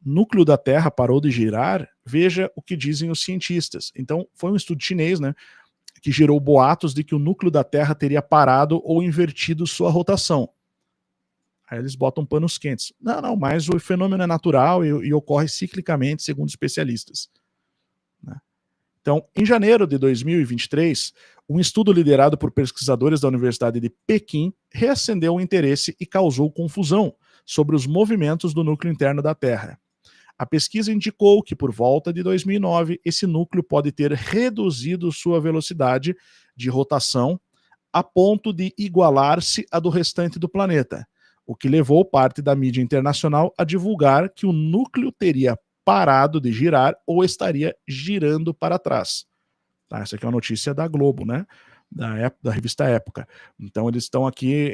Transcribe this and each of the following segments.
núcleo da Terra parou de girar, veja o que dizem os cientistas. Então, foi um estudo chinês, né, que gerou boatos de que o núcleo da Terra teria parado ou invertido sua rotação. Aí eles botam panos quentes. Não, mas o fenômeno é natural e ocorre ciclicamente, segundo especialistas. Né? Então, em janeiro de 2023, um estudo liderado por pesquisadores da Universidade de Pequim reacendeu o interesse e causou confusão sobre os movimentos do núcleo interno da Terra. A pesquisa indicou que, por volta de 2009, esse núcleo pode ter reduzido sua velocidade de rotação a ponto de igualar-se à do restante do planeta, o que levou parte da mídia internacional a divulgar que o núcleo teria parado de girar ou estaria girando para trás. Tá, essa aqui é uma notícia da Globo, né? Da revista Época. Então eles estão aqui,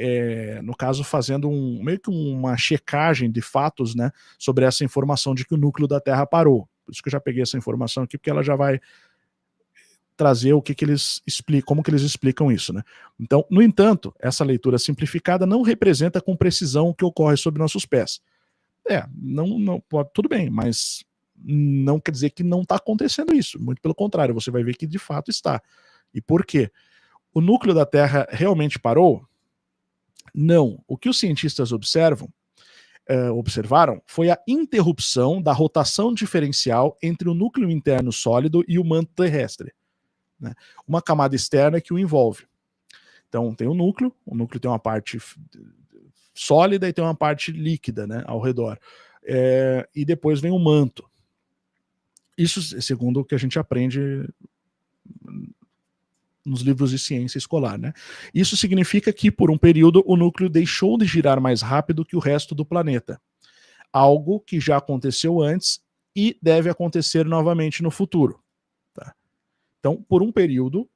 no caso, fazendo meio que uma checagem de fatos, né, sobre essa informação de que o núcleo da Terra parou. Por isso que eu já peguei essa informação aqui, porque ela já vai trazer o que eles explicam, como que eles explicam isso, né? Então, no entanto, essa leitura simplificada não representa com precisão o que ocorre sob nossos pés. Não pode, tudo bem, mas não quer dizer que não está acontecendo isso. Muito pelo contrário, você vai ver que de fato está. E por quê? O núcleo da Terra realmente parou? Não. O que os cientistas observaram foi a interrupção da rotação diferencial entre o núcleo interno sólido e o manto terrestre. Né? Uma camada externa que o envolve. Então tem o núcleo tem uma parte sólida e tem uma parte líquida, né, ao redor. E depois vem o manto. Isso segundo o que a gente aprende nos livros de ciência escolar, né? Isso significa que, por um período, o núcleo deixou de girar mais rápido que o resto do planeta. Algo que já aconteceu antes e deve acontecer novamente no futuro. Tá? Então, por um período,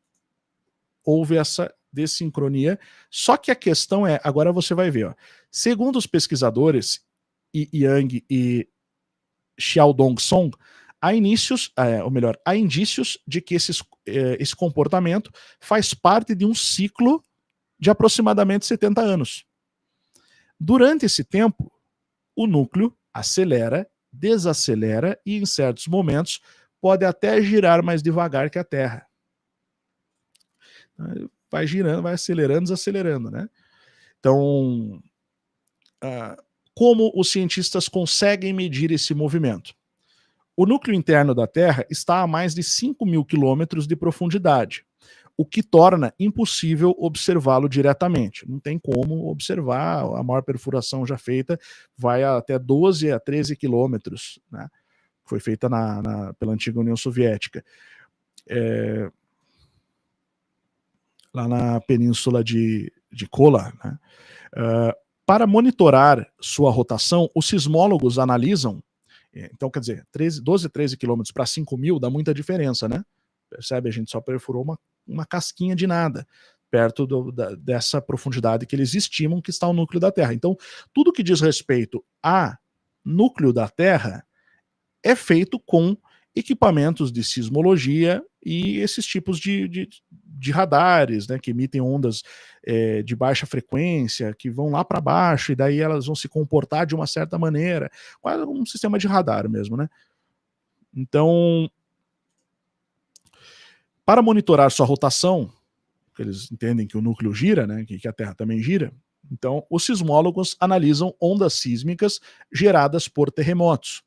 houve essa dessincronia. Só que a questão é, agora você vai ver, ó, segundo os pesquisadores Yang e Xiaodong Song, há indícios de que esse comportamento faz parte de um ciclo de aproximadamente 70 anos. Durante esse tempo, o núcleo acelera, desacelera e, em certos momentos, pode até girar mais devagar que a Terra. Vai girando, vai acelerando, desacelerando, né? Então, como os cientistas conseguem medir esse movimento? O núcleo interno da Terra está a mais de 5.000 quilômetros de profundidade, o que torna impossível observá-lo diretamente. Não tem como observar, a maior perfuração já feita vai até 12 a 13 quilômetros, né? Foi feita pela antiga União Soviética. Lá na península de Kola, né? Para monitorar sua rotação, os sismólogos analisam. Então, quer dizer, 12, 13 quilômetros para 5.000 dá muita diferença, né? Percebe? A gente só perfurou uma casquinha de nada perto dessa profundidade que eles estimam que está o núcleo da Terra. Então, tudo que diz respeito a núcleo da Terra é feito com equipamentos de sismologia e esses tipos de radares, né, que emitem ondas de baixa frequência, que vão lá para baixo e daí elas vão se comportar de uma certa maneira, quase um sistema de radar mesmo, né? Então, para monitorar sua rotação, porque eles entendem que o núcleo gira, né, que a Terra também gira, então os sismólogos analisam ondas sísmicas geradas por terremotos.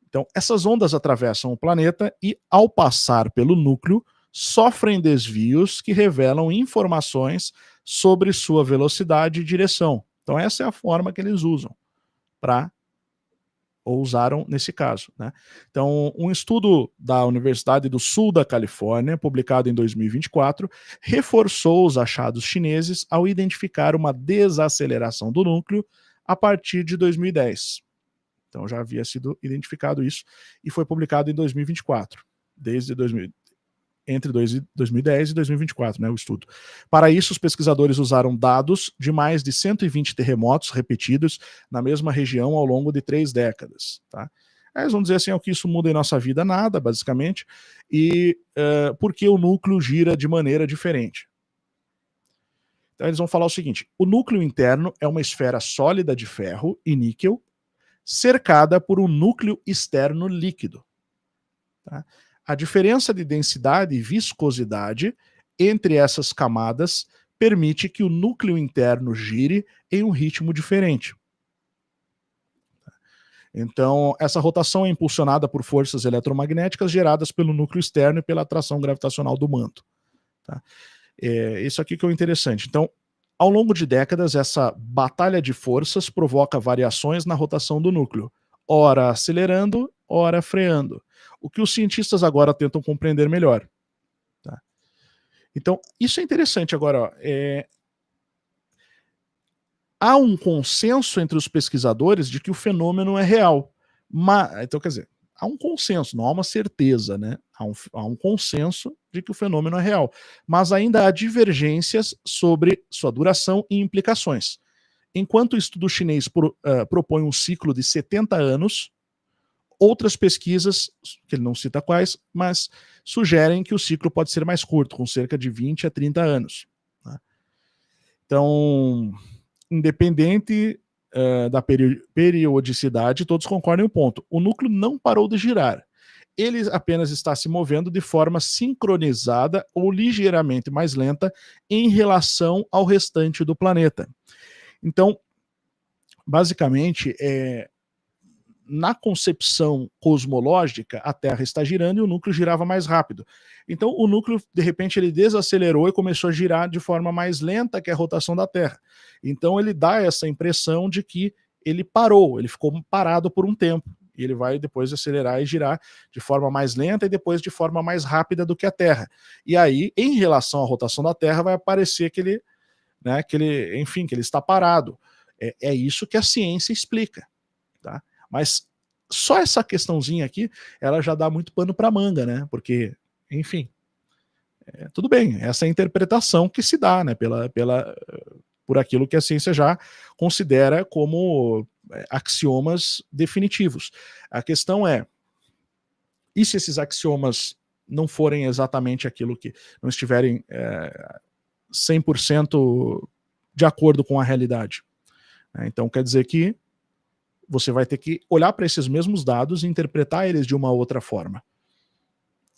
Então, essas ondas atravessam o planeta e, ao passar pelo núcleo, sofrem desvios que revelam informações sobre sua velocidade e direção. Então, essa é a forma que eles usam ou usaram nesse caso, né? Então, um estudo da Universidade do Sul da Califórnia, publicado em 2024, reforçou os achados chineses ao identificar uma desaceleração do núcleo a partir de 2010. Então já havia sido identificado isso e foi publicado em 2024, entre 2010 e 2024, né, o estudo. Para isso, os pesquisadores usaram dados de mais de 120 terremotos repetidos na mesma região ao longo de 3 décadas. Tá? Aí eles vão dizer assim, o que isso muda em nossa vida? Nada, basicamente, e porque o núcleo gira de maneira diferente. Então eles vão falar o seguinte, o núcleo interno é uma esfera sólida de ferro e níquel, cercada por um núcleo externo líquido. Tá? A diferença de densidade e viscosidade entre essas camadas permite que o núcleo interno gire em um ritmo diferente. Então, essa rotação é impulsionada por forças eletromagnéticas geradas pelo núcleo externo e pela atração gravitacional do manto. Tá? Isso aqui que é o interessante. Então, ao longo de décadas, essa batalha de forças provoca variações na rotação do núcleo, ora acelerando, ora freando, o que os cientistas agora tentam compreender melhor. Tá? Então, isso é interessante. Agora, ó, há um consenso entre os pesquisadores de que o fenômeno é real. Então, quer dizer, há um consenso, não há uma certeza, né? Há um consenso de que o fenômeno é real. Mas ainda há divergências sobre sua duração e implicações. Enquanto o estudo chinês propõe um ciclo de 70 anos, outras pesquisas, que ele não cita quais, mas sugerem que o ciclo pode ser mais curto, com cerca de 20 a 30 anos. Né? Então, independente da periodicidade, todos concordam em um ponto. O núcleo não parou de girar. Ele apenas está se movendo de forma sincronizada ou ligeiramente mais lenta em relação ao restante do planeta. Então, basicamente, na concepção cosmológica, a Terra está girando e o núcleo girava mais rápido. Então, o núcleo, de repente, ele desacelerou e começou a girar de forma mais lenta que a rotação da Terra. Então, ele dá essa impressão de que ele parou, ele ficou parado por um tempo. E ele vai depois acelerar e girar de forma mais lenta e depois de forma mais rápida do que a Terra. E aí, em relação à rotação da Terra, vai aparecer que ele, né, que ele está parado. É isso que a ciência explica. Tá? Mas só essa questãozinha aqui, ela já dá muito pano para manga, né? Porque, enfim, tudo bem, essa é a interpretação que se dá, né? Por aquilo que a ciência já considera como axiomas definitivos. A questão é, e se esses axiomas não forem exatamente aquilo que não estiverem 100% de acordo com a realidade? Então quer dizer que você vai ter que olhar para esses mesmos dados e interpretar eles de uma outra forma,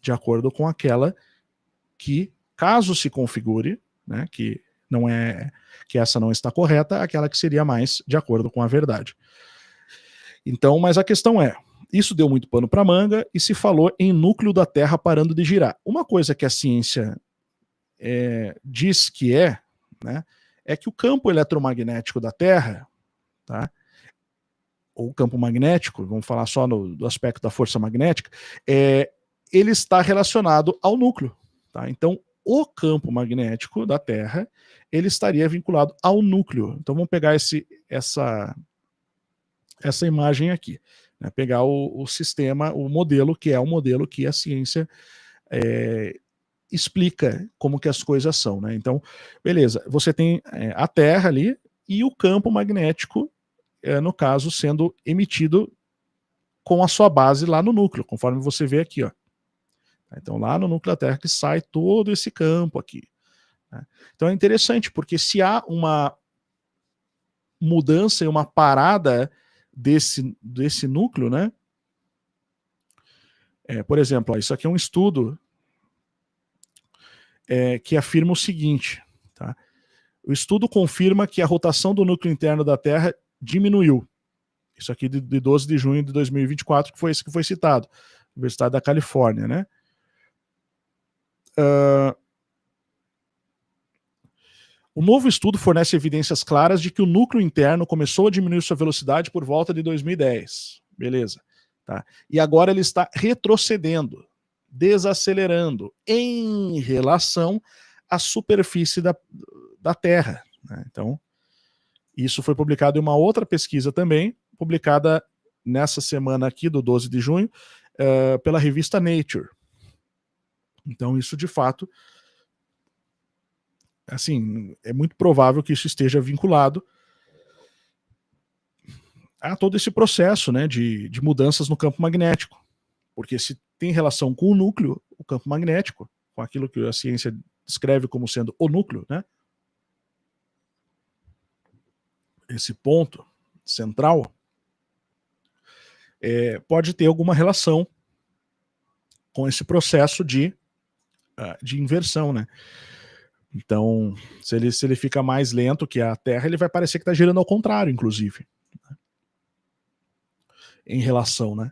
de acordo com aquela que, caso se configure, né, que essa não está correta, aquela que seria mais de acordo com a verdade. Então, mas a questão é, isso deu muito pano para manga e se falou em núcleo da Terra parando de girar. Uma coisa que a ciência diz que né, é que o campo eletromagnético da Terra, tá, ou campo magnético, vamos falar só do aspecto da força magnética, ele está relacionado ao núcleo. Tá? Então, o campo magnético da Terra, ele estaria vinculado ao núcleo. Então, vamos pegar essa imagem aqui. Né? Pegar o sistema, o modelo, que é o modelo que a ciência explica como que as coisas são. Né? Então, beleza, você tem a Terra ali e o campo magnético, no caso, sendo emitido com a sua base lá no núcleo, conforme você vê aqui. Ó. Então, lá no núcleo da Terra que sai todo esse campo aqui. Né? Então, é interessante, porque se há uma mudança e uma parada desse núcleo, né? Por exemplo, ó, isso aqui é um estudo que afirma o seguinte. Tá? O estudo confirma que a rotação do núcleo interno da Terra diminuiu. Isso aqui de 12 de junho de 2024, que foi esse que foi citado. Universidade da Califórnia, né? O novo estudo fornece evidências claras de que o núcleo interno começou a diminuir sua velocidade por volta de 2010. Beleza. Tá? E agora ele está retrocedendo, desacelerando em relação à superfície da Terra. Né? Então, isso foi publicado em uma outra pesquisa também, publicada nessa semana aqui, do 12 de junho, pela revista Nature. Então, isso de fato, assim, é muito provável que isso esteja vinculado a todo esse processo, né, de mudanças no campo magnético. Porque se tem relação com o núcleo, o campo magnético, com aquilo que a ciência descreve como sendo o núcleo, né, esse ponto central, pode ter alguma relação com esse processo de inversão, né? Então, se ele fica mais lento que a Terra, ele vai parecer que está girando ao contrário, inclusive, né? Em relação, né?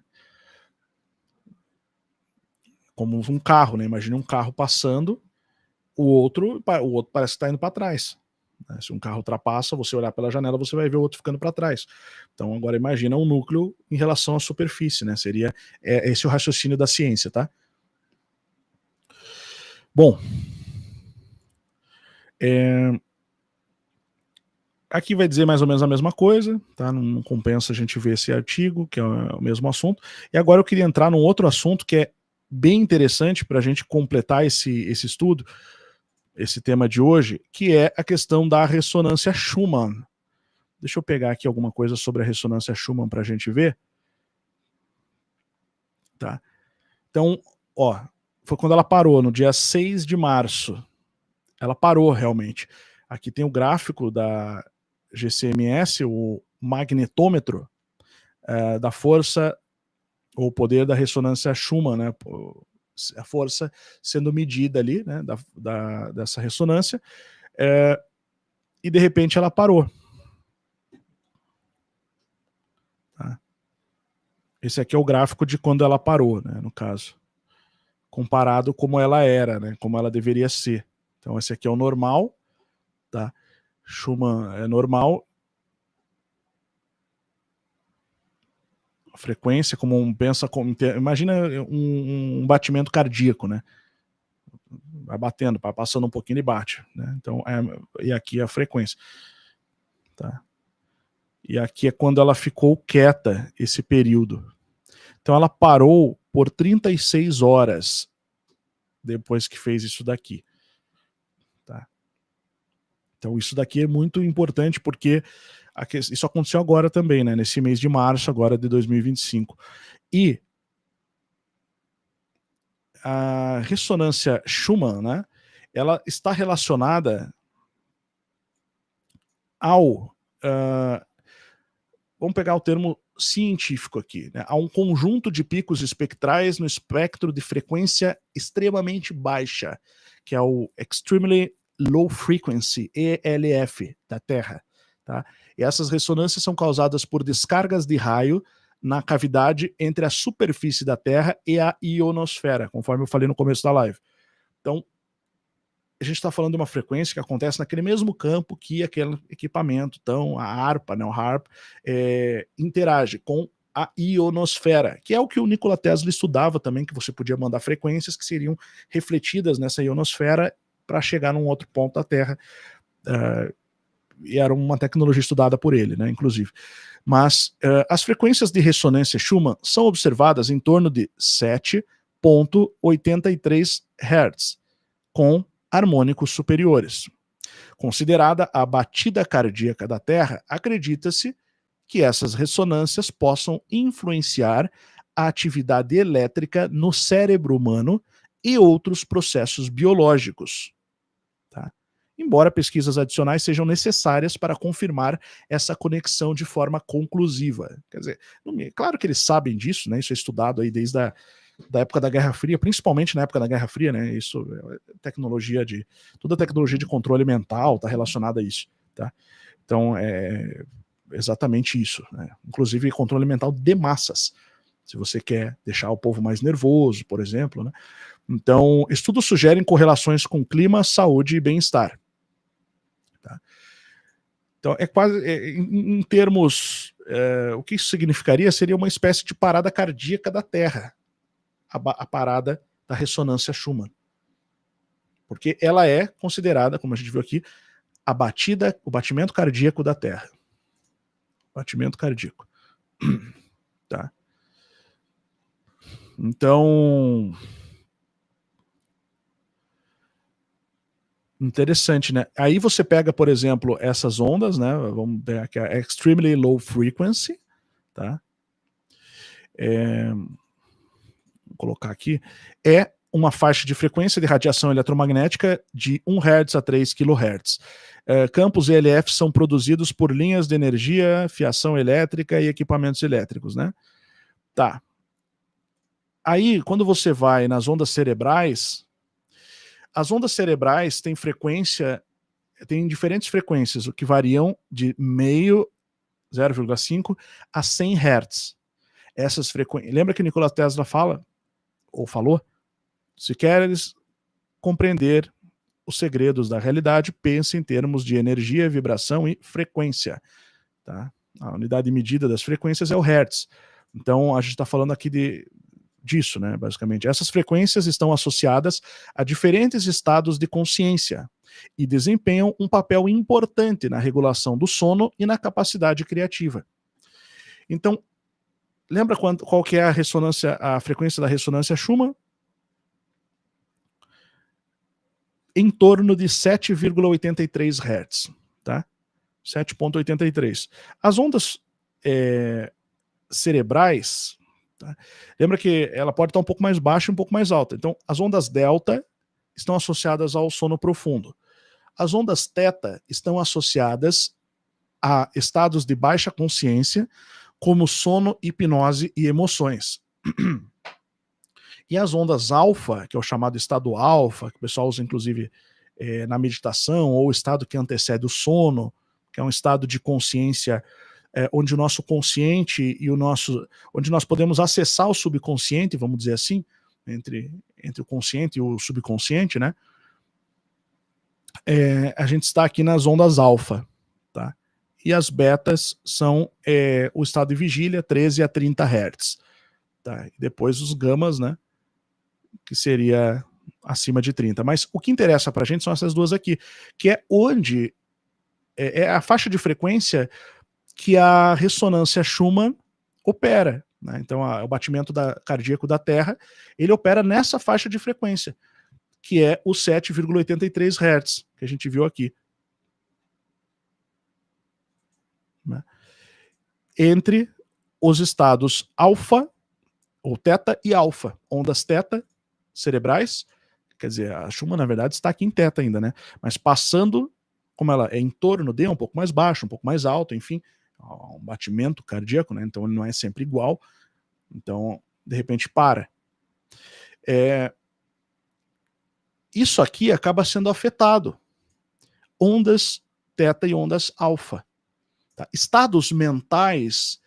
Como um carro, né? Imagine um carro passando, o outro parece que está indo para trás. Né? Se um carro ultrapassa, você olhar pela janela, você vai ver o outro ficando para trás. Então, agora imagina um núcleo em relação à superfície, né? Seria esse o raciocínio da ciência, tá? Bom, aqui vai dizer mais ou menos a mesma coisa, tá? Não compensa a gente ver esse artigo, que é o mesmo assunto. E agora eu queria entrar num outro assunto que é bem interessante para a gente completar esse estudo, esse tema de hoje, que é a questão da ressonância Schumann. Deixa eu pegar aqui alguma coisa sobre a ressonância Schumann para a gente ver. Tá? Então, ó, foi quando ela parou, no dia 6 de março. Ela parou realmente. Aqui tem o gráfico da GCMS, o magnetômetro da força ou poder da ressonância Schumann, né? A força sendo medida ali, né? Dessa ressonância, e de repente ela parou. Tá? Esse aqui é o gráfico de quando ela parou, né? No caso, comparado como ela era, né? Como ela deveria ser. Então esse aqui é o normal, tá? Schumann é normal. A frequência, imagina um batimento cardíaco, né? Vai batendo, vai passando um pouquinho e bate, né? Então, e aqui é a frequência, tá? E aqui é quando ela ficou quieta, esse período. Então ela parou por 36 horas depois que fez isso daqui, tá? Então isso daqui é muito importante porque isso aconteceu agora também, né? Nesse mês de março agora de 2025. E a ressonância Schumann, né? Ela está relacionada ao... vamos pegar o termo científico aqui, né? Há um conjunto de picos espectrais no espectro de frequência extremamente baixa, que é o Extremely Low Frequency, ELF, da Terra. Tá? E essas ressonâncias são causadas por descargas de raio na cavidade entre a superfície da Terra e a ionosfera, conforme eu falei no começo da live. Então, a gente está falando de uma frequência que acontece naquele mesmo campo que aquele equipamento, então a ARPA, né, o HARP, interage com a ionosfera, que é o que o Nikola Tesla estudava também, que você podia mandar frequências que seriam refletidas nessa ionosfera para chegar num outro ponto da Terra, e era uma tecnologia estudada por ele, né, inclusive. Mas as frequências de ressonância Schumann são observadas em torno de 7,83 Hz, com harmônicos superiores. Considerada a batida cardíaca da Terra, acredita-se que essas ressonâncias possam influenciar a atividade elétrica no cérebro humano e outros processos biológicos. Tá? Embora pesquisas adicionais sejam necessárias para confirmar essa conexão de forma conclusiva. Quer dizer, claro que eles sabem disso, né? Isso é estudado aí desde da época da Guerra Fria, principalmente na época da Guerra Fria, né? Isso, toda a tecnologia de controle mental está relacionada a isso, tá? Então, é exatamente isso, né? Inclusive controle mental de massas, se você quer deixar o povo mais nervoso, por exemplo, né? Então, estudos sugerem correlações com clima, saúde e bem-estar. Tá? Então, é quase, em termos, o que isso significaria seria uma espécie de parada cardíaca da Terra, a parada da ressonância Schumann. Porque ela é considerada, como a gente viu aqui, o batimento cardíaco da Terra. Batimento cardíaco. Tá? Então, interessante, né? Aí você pega, por exemplo, essas ondas, né? Vamos pegar aqui a Extremely Low Frequency, tá? Vou colocar aqui. É uma faixa de frequência de radiação eletromagnética de 1 Hz a 3 kHz. Campos ELF são produzidos por linhas de energia, fiação elétrica e equipamentos elétricos, né? Tá. Aí, quando você vai nas ondas cerebrais, as ondas cerebrais têm frequência, tem diferentes frequências, o que variam de meio, 0,5 a 100 Hz. Essas frequências. Lembra que Nikola Tesla fala, ou falou? Se queres compreender os segredos da realidade, pense em termos de energia, vibração e frequência. Tá? A unidade de medida das frequências é o Hertz. Então, a gente está falando aqui disso, né, basicamente. Essas frequências estão associadas a diferentes estados de consciência e desempenham um papel importante na regulação do sono e na capacidade criativa. Então, lembra qual que é a frequência da ressonância Schumann? Em torno de 7,83 Hz, tá? 7,83. As ondas cerebrais, tá? Lembra que ela pode estar um pouco mais baixa e um pouco mais alta. Então, as ondas delta estão associadas ao sono profundo. As ondas teta estão associadas a estados de baixa consciência, como sono, hipnose e emoções. E as ondas alfa, que é o chamado estado alfa, que o pessoal usa inclusive na meditação, ou o estado que antecede o sono, que é um estado de consciência onde o nosso consciente e onde nós podemos acessar o subconsciente, vamos dizer assim, entre o consciente e o subconsciente, né? A gente está aqui nas ondas alfa, tá? E as betas são o estado de vigília, 13 a 30 Hz. Tá? E depois os gamas, né? Que seria acima de 30. Mas o que interessa pra gente são essas duas aqui, que é onde é a faixa de frequência que a ressonância Schumann opera. Né? Então, o batimento cardíaco da Terra, ele opera nessa faixa de frequência, que é o 7,83 Hz, que a gente viu aqui. Né? Entre os estados alfa, ou teta e alfa, ondas teta cerebrais, quer dizer, a Schumann, na verdade, está aqui em teta ainda, né? Mas passando, como ela é em torno de um pouco mais baixo, um pouco mais alto, enfim, um batimento cardíaco, né? Então ele não é sempre igual. Então, de repente, para. Isso aqui acaba sendo afetado. Ondas teta e ondas alfa. Tá? Estados mentais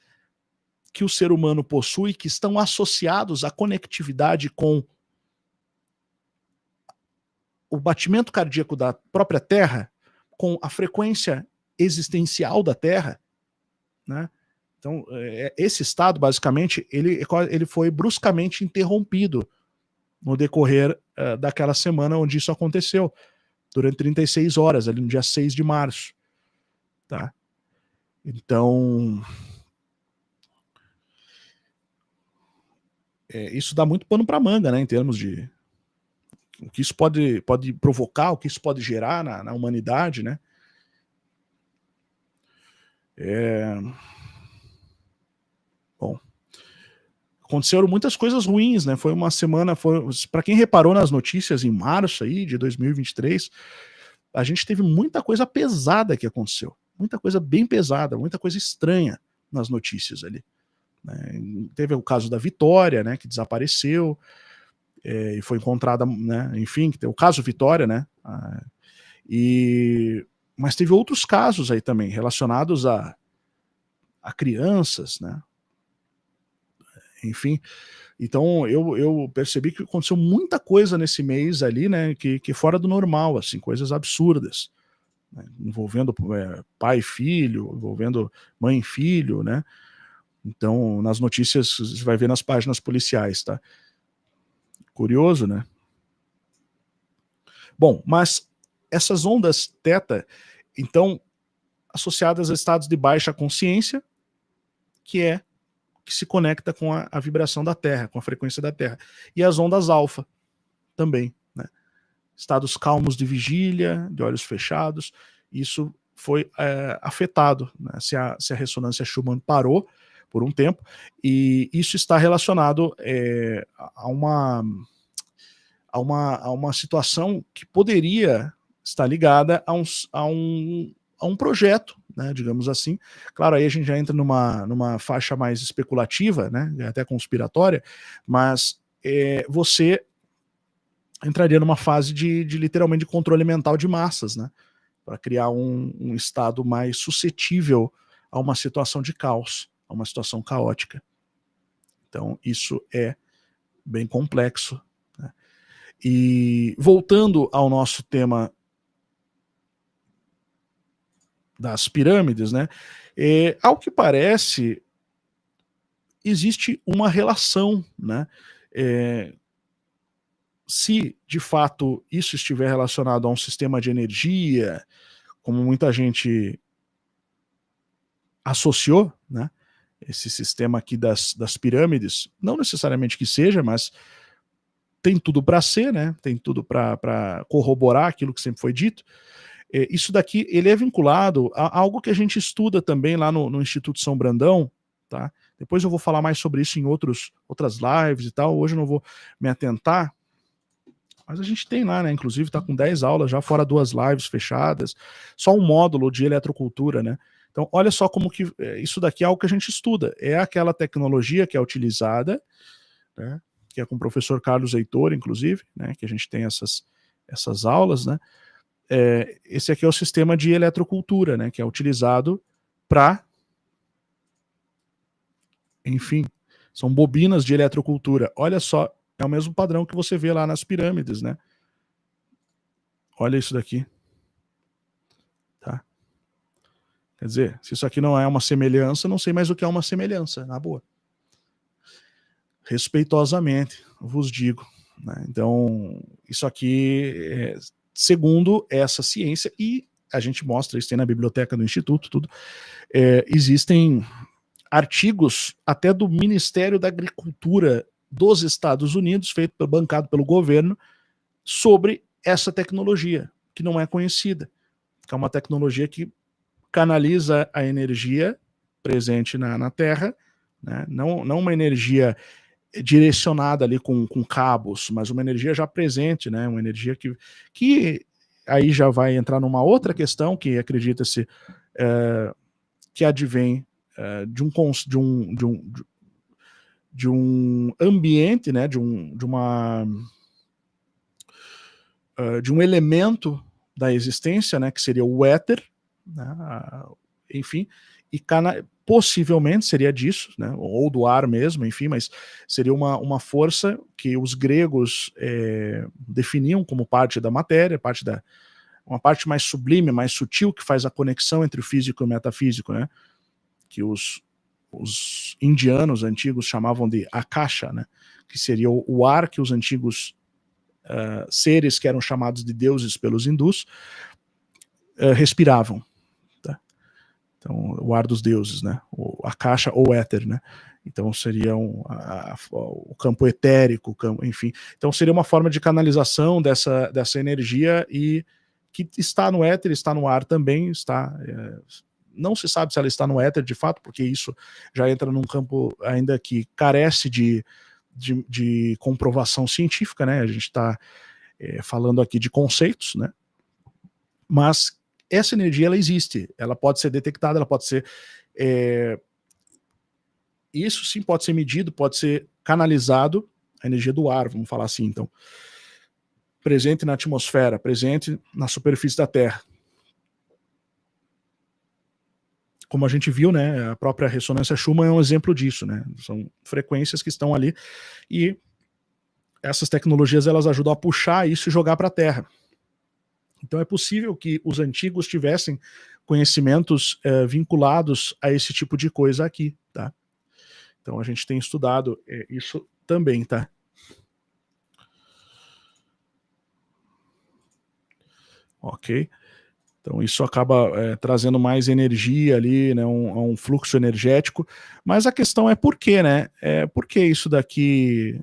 que o ser humano possui que estão associados à conectividade com o batimento cardíaco da própria Terra, com a frequência existencial da Terra, né? Então, esse estado, basicamente, ele foi bruscamente interrompido no decorrer daquela semana onde isso aconteceu, durante 36 horas, ali no dia 6 de março. Tá? Então, isso dá muito pano para manga, né, em termos de o que isso pode provocar, o que isso pode gerar na humanidade, né? Bom, aconteceram muitas coisas ruins, né? Foi uma semana, para quem reparou nas notícias em março aí de 2023, a gente teve muita coisa pesada que aconteceu, muita coisa bem pesada, muita coisa estranha nas notícias ali. Né? Teve o caso da Vitória, né, que desapareceu e foi encontrada, né? Enfim, tem o caso Vitória, né? Mas teve outros casos aí também relacionados a crianças, né? Enfim, então eu percebi que aconteceu muita coisa nesse mês ali, né, que fora do normal, assim, coisas absurdas, né, envolvendo pai e filho, envolvendo mãe e filho, né? Então, nas notícias, você vai ver nas páginas policiais, tá? Curioso, né? Bom, mas essas ondas teta, então, associadas a estados de baixa consciência, que se conecta com a vibração da Terra, com a frequência da Terra. E as ondas alfa também, né? Estados calmos de vigília, de olhos fechados, isso foi afetado, né? Se a ressonância Schumann parou por um tempo, e isso está relacionado a uma situação que poderia estar ligada a um projeto, né, digamos assim. Claro, aí a gente já entra numa faixa mais especulativa, né, até conspiratória, mas você entraria numa fase de literalmente de controle mental de massas, né, para criar um estado mais suscetível a uma situação de caos, a uma situação caótica. Então, isso é bem complexo, né? E voltando ao nosso tema das pirâmides, né, ao que parece, existe uma relação, né, se de fato isso estiver relacionado a um sistema de energia, como muita gente associou, né, esse sistema aqui das pirâmides, não necessariamente que seja, mas tem tudo para ser, né, tem tudo para corroborar aquilo que sempre foi dito. Isso daqui, ele é vinculado a algo que a gente estuda também lá no Instituto São Brandão, tá? Depois eu vou falar mais sobre isso em outras lives e tal, hoje eu não vou me atentar, mas a gente tem lá, né, inclusive está com 10 aulas já, fora 2 lives fechadas, só um módulo de eletrocultura, né? Então, olha só como que isso daqui é algo que a gente estuda, é aquela tecnologia que é utilizada, né, que é com o professor Carlos Heitor, inclusive, né, que a gente tem essas aulas, né? Esse aqui é o sistema de eletrocultura, né, que é utilizado para, enfim, são bobinas de eletrocultura. Olha só, é o mesmo padrão que você vê lá nas pirâmides, né? Olha isso daqui. Tá? Quer dizer, se isso aqui não é uma semelhança, não sei mais o que é uma semelhança, na boa. Respeitosamente, vos digo, né? Então, isso aqui, segundo essa ciência, e a gente mostra isso, tem na biblioteca do Instituto, tudo, existem artigos até do Ministério da Agricultura dos Estados Unidos, bancado pelo governo, sobre essa tecnologia, que não é conhecida, que é uma tecnologia que canaliza a energia presente na Terra, né? Não uma energia direcionada ali com cabos, mas uma energia já presente, né? Uma energia que aí já vai entrar numa outra questão que acredita-se que advém de um ambiente, né? De um elemento da existência, né? Que seria o éter, né, enfim, e possivelmente seria disso, né, ou do ar mesmo, enfim, mas seria uma força que os gregos definiam como parte da matéria, uma parte mais sublime, mais sutil, que faz a conexão entre o físico e o metafísico, né, que os indianos antigos chamavam de akasha, né, que seria o ar que os antigos seres que eram chamados de deuses pelos hindus respiravam. Então, o ar dos deuses, né? A caixa ou éter, né? Então seria o campo etérico, enfim. Então seria uma forma de canalização dessa energia e que está no éter, está no ar também, está. Não se sabe se ela está no éter de fato, porque isso já entra num campo ainda que carece de comprovação científica, né? A gente está falando aqui de conceitos, né? Mas essa energia, ela existe, ela pode ser detectada, ela pode ser isso sim pode ser medido, pode ser canalizado, a energia do ar, vamos falar assim, então, presente na atmosfera, presente na superfície da Terra. Como a gente viu, né, a própria ressonância Schumann é um exemplo disso, né, são frequências que estão ali e essas tecnologias, elas ajudam a puxar isso e jogar para a Terra. Então é possível que os antigos tivessem conhecimentos vinculados a esse tipo de coisa aqui, tá? Então a gente tem estudado isso também, tá? Ok? Então isso acaba trazendo mais energia ali, né, um fluxo energético, mas a questão é por quê, né? Por que isso daqui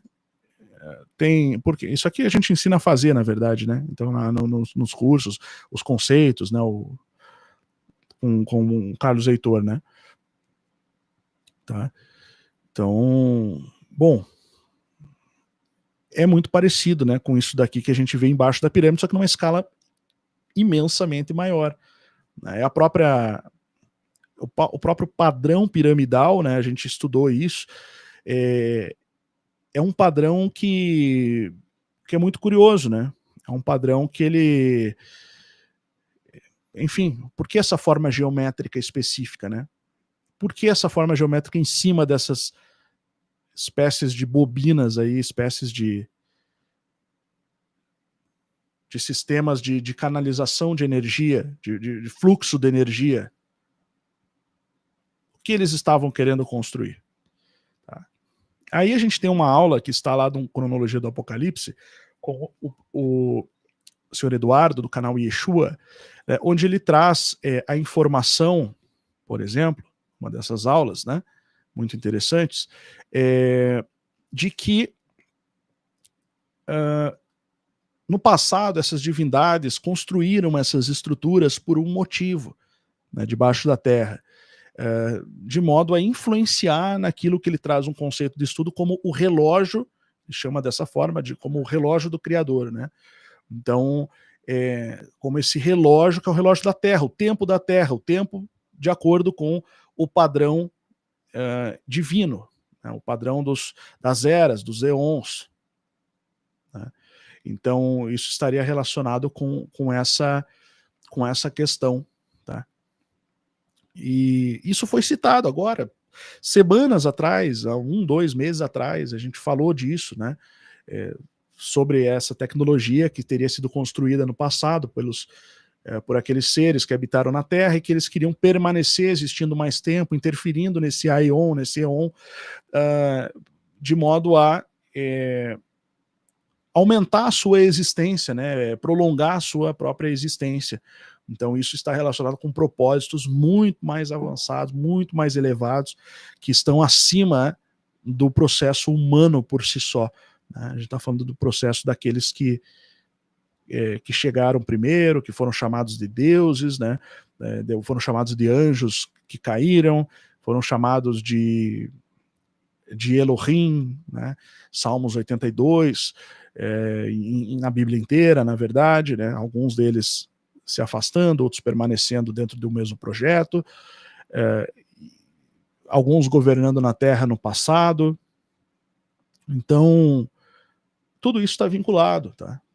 porque isso aqui a gente ensina a fazer, na verdade, né? Então nos cursos, os conceitos, né, com o Carlos Heitor, né? Tá? Então, bom, é muito parecido, né, com isso daqui que a gente vê embaixo da pirâmide, só que numa escala imensamente maior, né? O próprio padrão piramidal, né, a gente estudou isso, é um padrão que é muito curioso, né? É um padrão que ele... Enfim, por que essa forma geométrica específica, né? Por que essa forma geométrica em cima dessas espécies de bobinas aí, espécies de sistemas de canalização de energia, de fluxo de energia? O que eles estavam querendo construir? Tá? Aí a gente tem uma aula que está lá no Cronologia do Apocalipse, com o senhor Eduardo, do canal Yeshua, onde ele traz a informação, por exemplo, uma dessas aulas, né, muito interessantes, de que no passado essas divindades construíram essas estruturas por um motivo, né, debaixo da terra, de modo a influenciar naquilo que ele traz um conceito de estudo como o relógio, ele chama dessa forma, como o relógio do Criador, né? Então, como esse relógio, que é o relógio da Terra, o tempo de acordo com o padrão divino, né? O padrão das eras, dos eons, né? Então, isso estaria relacionado com essa questão, tá? E isso foi citado agora, semanas atrás, há 2 meses atrás, a gente falou disso, né? Sobre essa tecnologia que teria sido construída no passado por aqueles seres que habitaram na Terra e que eles queriam permanecer existindo mais tempo, interferindo nesse aion, nesse eon, de modo a aumentar a sua existência, né, prolongar a sua própria existência. Então isso está relacionado com propósitos muito mais avançados, muito mais elevados, que estão acima do processo humano por si só, né? A gente está falando do processo daqueles que chegaram primeiro, que foram chamados de deuses, né? Foram chamados de anjos que caíram, foram chamados de Elohim, né? Salmos 82, na Bíblia inteira, na verdade, né? Alguns deles se afastando, outros permanecendo dentro do mesmo projeto, alguns governando na Terra no passado. Então, tudo isso está vinculado, tá?